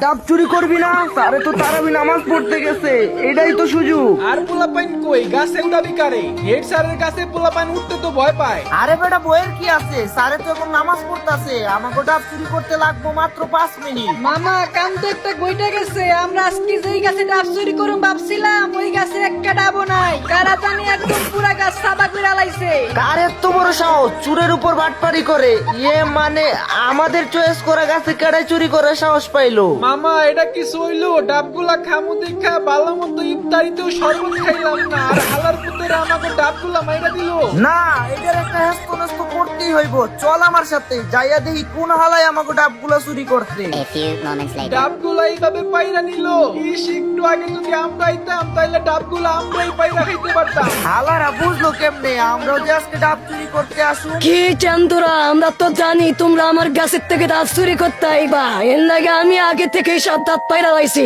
ডাব চুরি করবি না? স্যারে তো তারাবি নামাজ পড়তে গেছে, এটাই তো সুযোগ। আর পোলাপাইন কই গাছে উঠাবি কারে? হেড স্যারের কাছে পোলাপাইন উঠতে তো ভয় পায়। আরে বেটা বইয়ের কি আছে, স্যারে তো এখন নামাজ পড়তেছে, আমাকে ডাব চুরি করতে লাগবো মাত্র 5 মিনিট। মামা কাম তো একটা গইটা গেছে। আমরা আজকে যেই গাছে ডাব চুরি করুম ভাবছিলাম, ওই গাছে একটা ডাবও নাই। কারা জানি একদম পুরা গাছ সাদা করে লাইছে। কার এত বড় সাহস চুরের উপর বাটপারি করে? মানে আমাদের চয়েস করা গাছে কেডাই চুরি করার সাহস পাইলো? মামা এটা কি হইলো? ডাবগুলা খামু দেখা ভালো মতো ইফতারিতেও শরবত খাইলাম না, আর হালার পুতেরা আমাকে ডাবগুলা মাইরা দিল। না, এটার একটা হেস্তনেস্ত করতেই হইব। চল আমার সাথে যাইয়া দেখি কোন হালাই আমাকে ডাবগুলা চুরি করতে। A few moments later. ডাবগুলা এইভাবে পাইরা নিল। ইস, একটু আগে যদি আমরা আইতাম তাইলে ডাবগুলা আমরাই পাইরা খাইতে পারতাম। হালারা বুঝলো কেমনে আমরাও যে আজকে ডাব চুরি করতে আসু? কি চান্দুরা, আমরা তো জানি তোমরা আমার গাছের থেকে ডাব চুরি করতে আইবা। এর লাগে আমি আগে থেকে সব দাঁত পাইরা লাইছি।